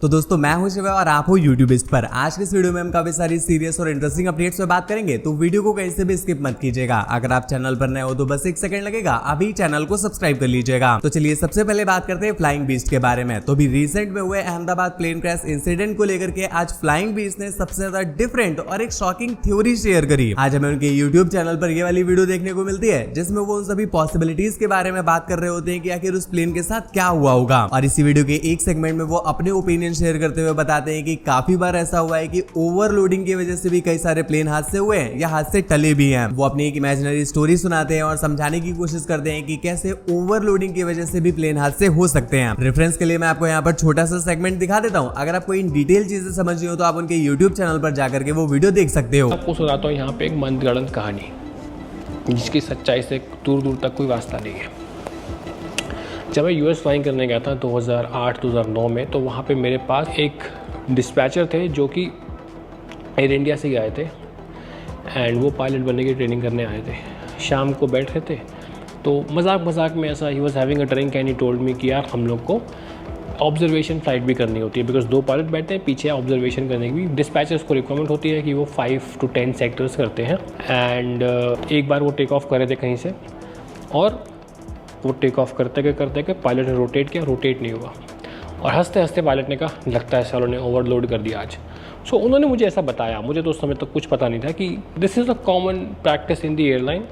तो दोस्तों मैं हूं शिवा और आप हो यूट्यूबिस्ट पर। आज के इस वीडियो में हम काफी सारी सीरियस और इंटरेस्टिंग अपडेट्स पे बात करेंगे, तो वीडियो को कहीं से भी स्किप मत कीजिएगा। अगर आप चैनल पर नए हो तो बस 1 सेकंड लगेगा, अभी चैनल को सब्सक्राइब कर लीजिएगा। तो चलिए सबसे पहले बात करते हैं फ्लाइंग बीस्ट के बारे में। तो भी रिसेंट में हुए अहमदाबाद प्लेन क्रैश इंसिडेंट को लेकर के आज फ्लाइंग बीस्ट ने सबसे ज्यादा डिफरेंट और एक शॉकिंग थ्योरी शेयर करी। आज हमें उनके यूट्यूब चैनल पर ये वाली वीडियो देखने को मिलती है जिसमें वो उन सभी पॉसिबिलिटीज के बारे में बात कर रहे होते हैं कि आखिर उस प्लेन के साथ क्या हुआ होगा। और इसी वीडियो के एक सेगमेंट में वो अपने ओपिनियन शेयर करते हुए बताते हैं कि काफी बार ऐसा हुआ है कि ओवरलोडिंग की वजह से भी कई सारे प्लेन हादसे हुए हैं या हादसे टले भी हैं। वो अपनी एक इमेजिनरी स्टोरी सुनाते हैं और समझाने की कोशिश करते हैं कि कैसे ओवरलोडिंग की वजह से भी प्लेन हादसे हो सकते हैं। रेफरेंस के लिए मैं आपको यहाँ पर छोटा सा सेगमेंट दिखा देता हूँ। अगर आपको इन डिटेल चीजें समझनी हो तो आप उनके यूट्यूब चैनल पर जाकर के वो वीडियो देख सकते हो। आपको सुनाता हूँ यहाँ पे एक मनगढ़ंत कहानी जिसकी सच्चाई से दूर दूर तक कोई वास्ता नहीं है। जब मैं यूएस फ्लाइंग करने गया था 2008-2009 में, तो वहाँ पे मेरे पास एक डिस्पैचर थे जो कि एयर इंडिया से आए थे एंड वो पायलट बनने की ट्रेनिंग करने आए थे। शाम को बैठ रहे थे तो मजाक में ऐसा he was having a drink and he told me कि यार हम लोग को ऑब्जर्वेशन फ्लाइट भी करनी होती है, बिकॉज 2 पायलट बैठते हैं पीछे ऑब्जर्वेशन करने की भी डिस्पैचर्स को रिक्वायरमेंट होती है कि वो 5 to 10 सेक्टर्स करते हैं। एंड एक बार वो टेक ऑफ कर रहे थे कहीं से और वो टेक ऑफ करते पायलट ने रोटेट नहीं हुआ और हंसते हंसते पायलट ने कहा लगता है सालों ने ओवरलोड कर दिया आज। सो उन्होंने मुझे ऐसा बताया, मुझे तो उस समय तक कुछ पता नहीं था कि this is a common practice in the airline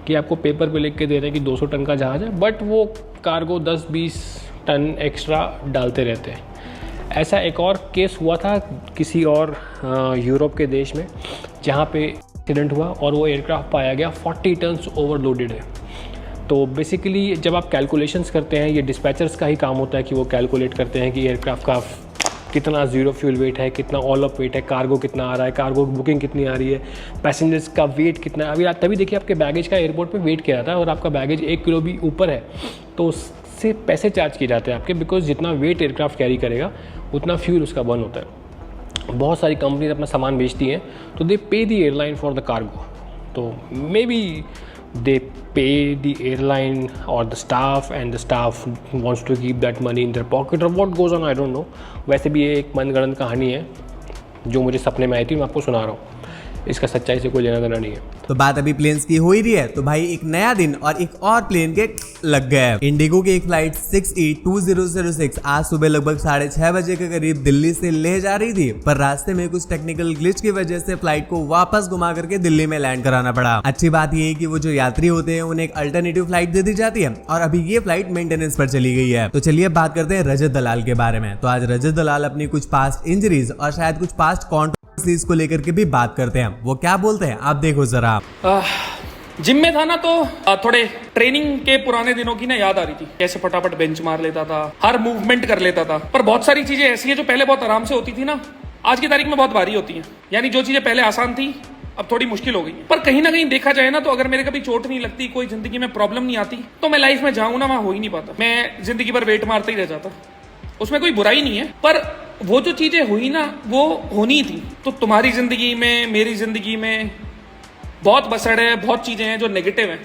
कि आपको पेपर पे लिख के दे रहे हैं कि 200 टन का जहाज़ है, बट वो कार्गो 10-20 टन एक्स्ट्रा डालते रहते हैं। ऐसा एक और केस हुआ था किसी और यूरोप के देश में जहाँ पे एक्सीडेंट हुआ और वो एयरक्राफ्ट पाया गया 40 टन्स ओवरलोडेड है। तो बेसिकली जब आप कैलकुलेशंस करते हैं, ये डिस्पैचर्स का ही काम होता है कि वो कैलकुलेट करते हैं कि एयरक्राफ्ट का कितना ज़ीरो फ्यूल वेट है, कितना ऑल अप वेट है, कार्गो कितना आ रहा है, कार्गो बुकिंग कितनी आ रही है, पैसेंजर्स का वेट कितना है। अभी तभी देखिए आपके बैगेज का एयरपोर्ट पे वेट किया जाता है और आपका बैगेज 1 किलो भी ऊपर है तो उससे पैसे चार्ज किए जाते हैं आपके, बिकॉज जितना वेट एयरक्राफ्ट कैरी करेगा उतना फ्यूल उसका बर्न होता है। बहुत सारी कंपनीज अपना सामान बेचती हैं तो they pay the airline for the cargo. तो मे बी they pay the airline or the staff and the staff wants to keep that money in their pocket or what goes on, I don't know। वैसे भी ये एक मनगढ़ंत कहानी है जो मुझे सपने में आई थी, मैं आपको सुना रहा हूँ, इसका सच्चाई से कोई लेना देना नहीं है। तो बात अभी प्लेन्स की हो ही रही है तो भाई एक नया दिन और एक और प्लेन के लग गए। इंडिगो की एक फ्लाइट 6E2006 आज सुबह लगभग 6:30 बजे के करीब दिल्ली से लेह जा रही थी, पर रास्ते में कुछ टेक्निकल ग्लिच की वजह से फ्लाइट को वापस घुमा करके दिल्ली में लैंड कराना पड़ा। अच्छी बात यह है कि वो जो यात्री होते हैं उन्हें एक अल्टरनेटिव फ्लाइट दे दी जाती है और अभी ये फ्लाइट मेंटेनेंस पर चली गई है। तो चलिए बात करते हैं रजत दलाल के बारे में। तो आज रजत दलाल अपनी कुछ पास्ट इंजरीज और शायद कुछ पास्ट कॉन्ट्रोवर्सीज को लेकर के भी बात करते हैं। वो क्या बोलते हैं आप देखो जरा। जिम में था ना तो थोड़े ट्रेनिंग के पुराने दिनों की ना याद आ रही थी, कैसे फटाफट बेंच मार लेता था, हर मूवमेंट कर लेता था। पर बहुत सारी चीजें ऐसी हैं जो पहले बहुत आराम से होती थी ना, आज की तारीख में बहुत भारी होती हैं। यानी जो चीजें पहले आसान थी अब थोड़ी मुश्किल हो गई। पर कहीं ना कहीं देखा जाए ना तो अगर मेरे कभी चोट नहीं लगती, कोई जिंदगी में प्रॉब्लम नहीं आती, तो मैं लाइफ में जाऊँ ना वहां हो ही नहीं पाता। मैं जिंदगी भर वेट मारता ही रह जाता। उसमें कोई बुराई नहीं है, पर वो जो चीजें हुई ना वो होनी थी। तो तुम्हारी जिंदगी में, मेरी जिंदगी में बहुत बसड़ है, बहुत चीजें हैं जो नेगेटिव हैं,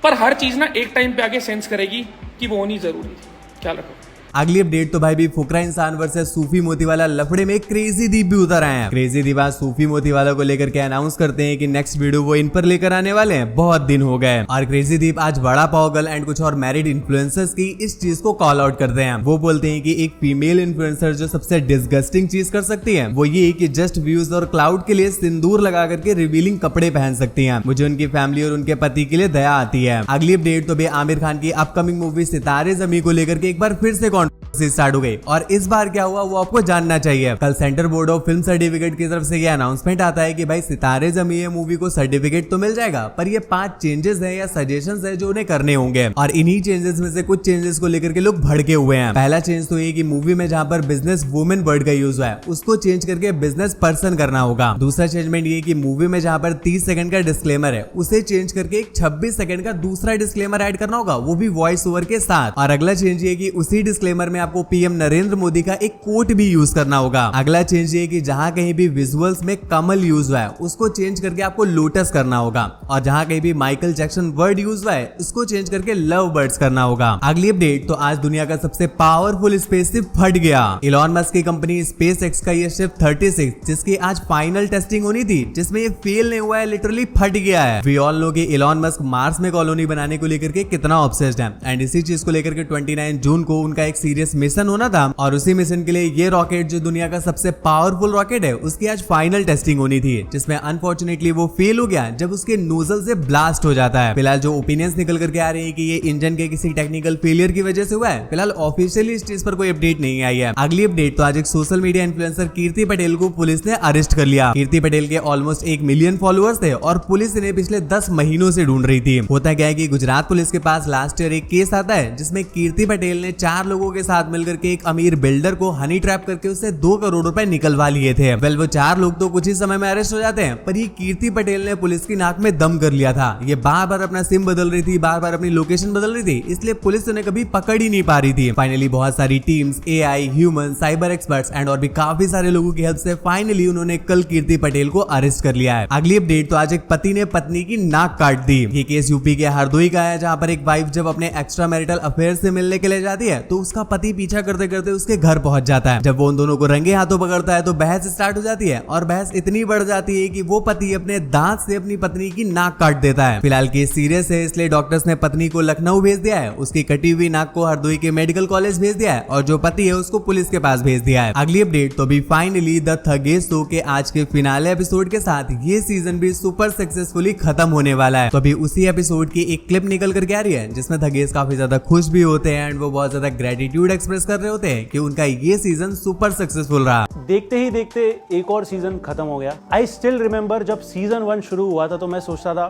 पर हर चीज ना एक टाइम पे आके सेंस करेगी कि वो होनी जरूरी थी। ख्याल रखो। अगली अपडेट तो भाई भी फुकरा इंसान वर्सेस सूफी मोतीवाला लफड़े में क्रेजी दीप भी उतर आए हैं। क्रेजी दीप आज सूफी मोतीवाला को लेकर के अनाउंस करते हैं कि नेक्स्ट वीडियो वो इन पर लेकर आने वाले हैं, बहुत दिन हो गए। और क्रेजी दीप आज बड़ा पाव गर्ल एंड कुछ और मैरिड इन्फ्लुएंसर्स की इस चीज को कॉल आउट करते हैं। वो बोलते हैं कि एक फीमेल इन्फ्लुएंसर जो सबसे डिस्गस्टिंग चीज कर सकती है वो ये कि जस्ट व्यूज और क्लाउड के लिए सिंदूर लगा करके रिवीलिंग कपड़े पहन सकती है। मुझे उनकी फैमिली और उनके पति के लिए दया आती है। अगली अपडेट तो भी आमिर खान की अपकमिंग मूवी सितारे ज़मीं को लेकर के एक बार फिर से स्टार्ट हो गई और इस बार क्या हुआ वो आपको जानना चाहिए। कल central board of film certificate की तरफ से ये अनाउंसमेंट आता है कि भाई सितारे ज़मीं मूवी को सर्टिफिकेट तो मिल जाएगा, पर ये 5 चेंजेस है या सजेशंस है जो उन्हें करने होंगे और इन्हीं चेंजेस में से कुछ चेंजेस को लेकर के लोग भड़के हुए हैं। पहला चेंज तो ये कि मूवी में जहां पर बिजनेस वुमेन वर्ड का यूज हुआ है उसको चेंज करके बिजनेस पर्सन करना होगा। दूसरा चेंजमेंट ये कि मूवी में जहां पर 30 सेकंड का डिस्क्लेमर है उसे चेंज करके एक 26 सेकंड का दूसरा डिस्क्लेमर ऐड करना होगा, वो भी वॉइस ओवर के साथ। और अगला चेंज ये कि उसी डिस्क्लेमर में आपको पीएम नरेंद्र मोदी का एक कोट भी यूज करना होगा। अगला चेंज ये कि जहां कहीं भी विजुअल्स में कमल यूज हुआ है उसको चेंज करके आपको लोटस करना होगा, और जहां कहीं भी माइकल जैक्सन वर्ड यूज हुआ है उसको चेंज करके लव बर्ड्स करना होगा। अगली अपडेट, तो आज दुनिया का सबसे पावरफुल स्पेसशिप फट गया। इलॉन मस्क की कंपनी स्पेस एक्स का ये शिप 36 जिसकी आज फाइनल टेस्टिंग होनी थी, जिसमें ये फेल नहीं हुआ है, लिटरली फट गया है। वी ऑल नो कि इलॉन मस्क मार्स में कॉलोनी बनाने को लेकर के कितना ऑब्सेस्ड है, एंड इसी चीज को लेकर के 29 जून को उनका एक सीरियस मिशन होना था, और उसी मिशन के लिए ये रॉकेट जो दुनिया का सबसे पावरफुल रॉकेट है उसकी आज फाइनल टेस्टिंग होनी थी, जिसमें अनफॉर्चुनेटली वो फेल हो गया जब उसके नोजल से ब्लास्ट हो जाता है। फिलहाल जो ओपिनियंस निकल करके आ रहे हैं कि ये इंजन के किसी टेक्निकल फेलियर की वजह से हुआ है, फिलहाल ऑफिशियली इस चीज पर कोई अपडेट नहीं आई है। अगली अपडेट, तो आज एक सोशल मीडिया इन्फ्लुएंसर कीर्ति पटेल को पुलिस ने अरेस्ट कर लिया। कीर्ति पटेल के ऑलमोस्ट 1 मिलियन फॉलोअर्स थे और पुलिस इन्हें पिछले 10 महीनों से ढूंढ रही थी। होता क्या है कि गुजरात पुलिस के पास लास्ट ईयर एक केस आता है जिसमें कीर्ति पटेल ने 4 लोगों के साथ मिलकर के एक अमीर बिल्डर को हनी ट्रैप करके उससे 2 करोड़ रुपए निकलवा लिए थे। वेल, वो 4 लोग तो कुछ ही समय में अरेस्ट हो जाते हैं, पर ये कीर्ति पटेल ने पुलिस की नाक में दम कर लिया था। ये बार बार अपना सिम बदल रही थी, बार बार अपनी लोकेशन बदल रही थी, इसलिए पुलिस उन्हें कभी पकड़ ही नहीं पा रही थी। फाइनली बहुत सारी teams, AI, human, cyber experts and और भी काफी सारे लोगों की हेल्प से फाइनली उन्होंने कल कीर्ति पटेल को अरेस्ट कर लिया है। अगली अपडेट, तो आज एक पति ने पत्नी की नाक काट दी। ये केस यूपी के हरदोई का है, जहां पर एक वाइफ जब अपने एक्स्ट्रा मैरिटल अफेयर से मिलने के लिए जाती है तो उसका पति पीछा करते करते उसके घर पहुंच जाता है। जब वो उन दोनों को रंगे हाथों पकड़ता है तो बहस स्टार्ट हो जाती है, और बहस इतनी बढ़ जाती है कि वो पति अपने दांत से अपनी पत्नी की नाक काट देता है। फिलहाल केस सीरियस है, इसलिए डॉक्टर्स ने पत्नी को लखनऊ भेज दिया है, उसकी कटी हुई नाक को हरदोई के मेडिकल कॉलेज भेज दिया है, और जो पति है उसको पुलिस के पास भेज दिया है। अगली अपडेट, तो अभी फाइनली द थगेस शो के आज के फिनाले एपिसोड के साथ ये सीजन भी सुपर सक्सेसफुली खत्म होने वाला है। तो अभी उसी एपिसोड की एक क्लिप निकल करके आ रही है जिसमें थगेस काफी ज्यादा खुश भी होते हैं एंड वो बहुत ज्यादा ग्रेटिट्यूड एक्सप्रेस कर रहे होते हैं कि उनका ये सीजन सुपर सक्सेसफुल रहा। देखते ही देखते एक और सीजन खत्म हो गया। आई स्टिल रिमेम्बर जब सीजन 1 शुरू हुआ था तो मैं सोचता था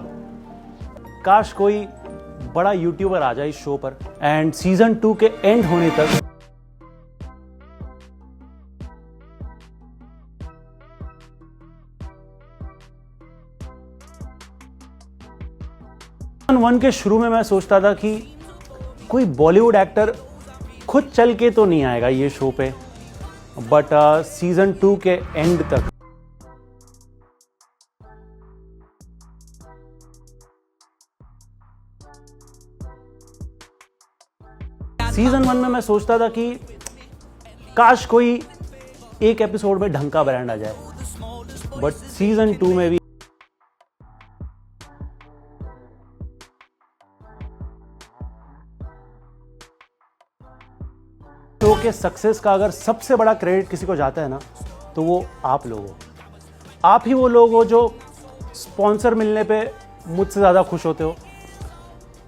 काश कोई बड़ा यूट्यूबर आ जाए इस शो पर, एंड सीजन 2 के एंड होने तक सीजन 1 के शुरू में मैं सोचता था कि कोई बॉलीवुड एक्टर खुद चल के तो नहीं आएगा ये शो पे, बट सीजन 2 के एंड तक सीजन 1 में मैं सोचता था कि काश कोई एक एपिसोड में ढंग का ब्रांड आ जाए, बट सीजन 2 में भी शो के सक्सेस का अगर सबसे बड़ा क्रेडिट किसी को जाता है ना तो वो आप लोग हो। आप ही वो लोग हो जो स्पॉन्सर मिलने पे मुझसे ज़्यादा खुश होते हो।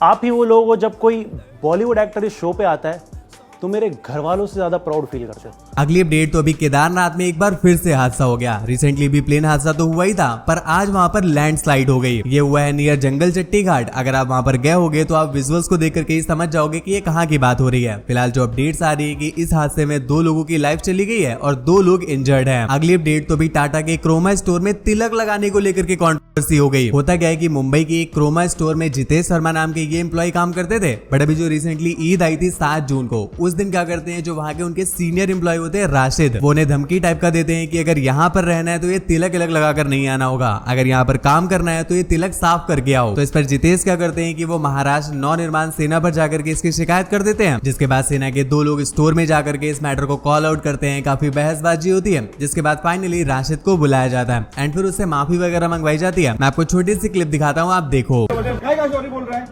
आप ही वो लोग हो जब कोई बॉलीवुड एक्टर इस शो पे आता है तो मेरे घर वालों से ज्यादा प्राउड फील करते हो। अगली अपडेट, तो अभी केदारनाथ में एक बार फिर से हादसा हो गया। रिसेंटली भी प्लेन हादसा तो हुआ ही था, पर आज वहां पर लैंडस्लाइड हो गई। ये हुआ है नियर जंगल चट्टी घाट। अगर आप वहां पर गए होगे तो आप विजुअल्स को देख करके ही समझ जाओगे कि ये कहाँ की बात हो रही है। फिलहाल जो अपडेट्स आ रही है कि इस हादसे में 2 लोगों की लाइफ चली गई है और 2 लोग इंजर्ड है। अगली अपडेट, तो भी टाटा के क्रोमा स्टोर में तिलक लगाने को लेकर के कॉन्ट्रोवर्सी हो गई। होता क्या है कि मुंबई की एक क्रोमा स्टोर में जितेश शर्मा नाम के ये एम्प्लॉय काम करते थे, बट अभी जो रिसेंटली ईद आई थी 7 जून को, उस दिन क्या करते हैं जो वहां के उनके सीनियर एम्प्लॉय होते हैं राशिद, वो उन्हें धमकी टाइप का देते हैं कि अगर यहाँ पर रहना है तो ये तिलक इलक लगाकर नहीं आना होगा, अगर यहाँ पर काम करना है तो ये तिलक साफ करके आओ। तो इस पर जितेश क्या करते हैं कि वो महाराष्ट्र नौ निर्माण सेना पर जाकर के इसकी शिकायत कर देते हैं, जिसके बाद सेना के 2 लोग स्टोर में जाकर के इस मैटर को कॉल आउट करते हैं। काफी बहसबाजी होती है, जिसके बाद फाइनली राशिद को बुलाया जाता है एंड फिर उससे माफी वगैरह मंगवाई जाती है। मैं आपको छोटी सी क्लिप दिखाता हूँ, आप देखो। सॉरी बोल रहा है,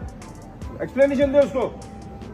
एक्सप्लेनेशन दे उसको,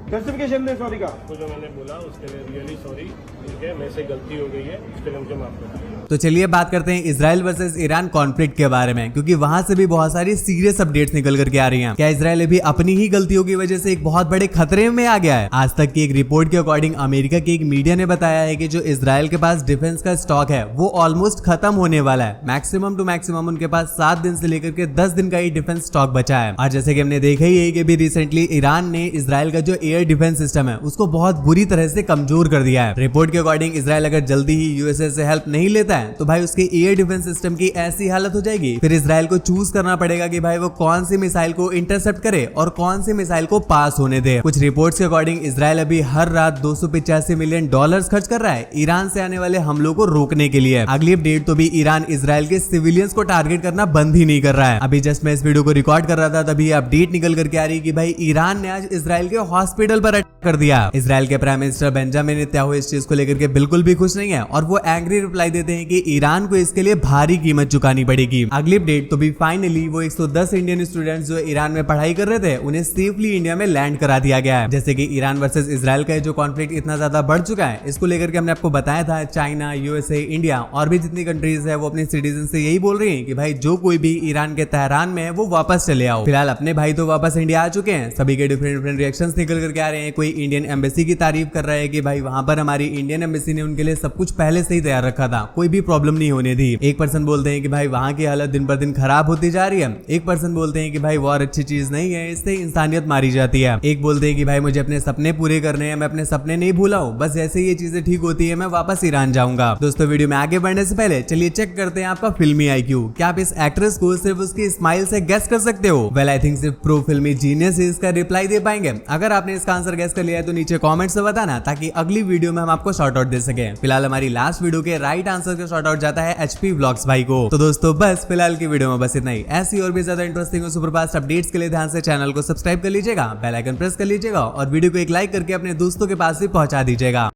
जस्टिफिकेशन दे सॉरी का। तो जो मैंने बोला उसके लिए रियली सॉरी, ठीक है, मेरे से गलती हो गई है, उसके लिए मुझे माफ कर दीजिए। तो चलिए बात करते हैं इजराइल वर्सेस ईरान कॉन्फ्लिक्ट के बारे में, क्योंकि वहां से भी बहुत सारी सीरियस अपडेट्स निकल करके आ रही हैं। क्या इजराइल अभी अपनी ही गलतियों की वजह से एक बहुत बड़े खतरे में आ गया है? आज तक की एक रिपोर्ट के अकॉर्डिंग अमेरिका की एक मीडिया ने बताया है कि जो इजराइल के पास डिफेंस का स्टॉक है वो ऑलमोस्ट खत्म होने वाला है। मैक्सिमम टू मैक्सिमम उनके पास 7 दिन से लेकर के 10 दिन का ही डिफेंस स्टॉक बचा है। और जैसे कि हमने देखा ही है कि भी रिसेंटली ईरान ने इजराइल का जो एयर एयर डिफेंस सिस्टम है उसको बहुत बुरी तरह से कमजोर कर दिया है। रिपोर्ट के अकॉर्डिंग इजराइल अगर जल्दी ही यूएसए से हेल्प नहीं लेता है तो भाई उसके एयर डिफेंस सिस्टम की ऐसी हालत हो जाएगी, फिर इजराइल को चूज करना पड़ेगा कि भाई वो कौन सी मिसाइल को इंटरसेप्ट करे और कौन सी मिसाइल को पास होने दे। कुछ रिपोर्ट्स के अकॉर्डिंग इजराइल अभी हर रात $285 मिलियन खर्च कर रहा है ईरान से आने वाले हमलों को रोकने के लिए। अगली अपडेट तो भी ईरान इजराइल के सिविलियंस को टारगेट करना बंद ही नहीं कर रहा है। अभी जस्ट मैं इस वीडियो को रिकॉर्ड कर रहा था तभी अपडेट निकल करके आ रही कि भाई ईरान ने आज इजराइल के हॉस्पिटल पर अटैक कर दिया। इजराइल के प्राइम मिनिस्टर बेंजामिन नेतन्याहू इस चीज को लेकर के बिल्कुल भी खुश नहीं है और वो एंग्री रिप्लाई देते हैं कि ईरान को इसके लिए भारी कीमत चुकानी पड़ेगी। अगली अपडेट तो भी फाइनली वो 110 इंडियन स्टूडेंट्स जो ईरान में पढ़ाई कर रहे थे उन्हें सेफली इंडिया में लैंड करा दिया गया है। जैसे कि ईरान वर्सेस इजराइल का जो कॉन्फ्लिक्ट इतना ज्यादा बढ़ चुका है इसको लेकर के हमने आपको बताया था, चाइना, यूएसए, इंडिया और भी जितनी कंट्रीज है वो अपने सिटीजन से यही बोल रही हैं कि भाई जो कोई भी ईरान के तेहरान में है वो वापस चले आओ। फिलहाल अपने भाई तो वापस इंडिया आ चुके हैं, सभी के डिफरेंट रिएक्शंस निकल करके आ रहे हैं। कोई इंडियन एम्बेसी की तारीफ कर रहा है कि भाई वहां पर हमारी इंडियन एम्बेसी ने उनके लिए सब कुछ पहले से ही तैयार रखा था, कोई भी प्रॉब्लम नहीं होने दी। एक पर्सन बोलते हैं कि भाई वहां की हालत दिन पर दिन खराब होती जा रही है, एक पर्सन बोलते हैं कि भाई वॉर अच्छी चीज नहीं है, इससे इंसानियत मारी जाती है। एक बोलते हैं कि भाई मुझे अपने सपने पूरे करने हैं, मैं अपने सपने नहीं भूला हूं, बस जैसे ये चीजें ठीक होती है मैं वापस ईरान जाऊंगा। दोस्तों वीडियो में आगे बढ़ने से पहले चलिए चेक करते हैं आपका फिल्मी आईक्यू। क्या आप इस एक्ट्रेस को सिर्फ उसकी स्माइल से गेस कर सकते हो? वेल आई थिंक सिर्फ प्रो फिल्मी जीनियस इसका रिप्लाई दे पाएंगे। अगर आपने इसका आंसर गेस कर लिया है तो नीचे कमेंट से बताना ताकि अगली वीडियो में हम आपको शॉर्ट आउट दे सके। फिलहाल हमारी लास्ट वीडियो के राइट आंसर का शॉर्ट आउट जाता है एचपी व्लॉग्स भाई को। तो दोस्तों बस फिलहाल की वीडियो में बस इतना ही। ऐसी और भी ज्यादा इंटरेस्टिंग और सुपरफास्ट अपडेट्स के लिए ध्यान से चैनल को सब्सक्राइब कर लीजिएगा, बेल आइकन प्रेस कर लीजिएगा और वीडियो को एक लाइक करके अपने दोस्तों के पास भी पहुंचा दीजिएगा।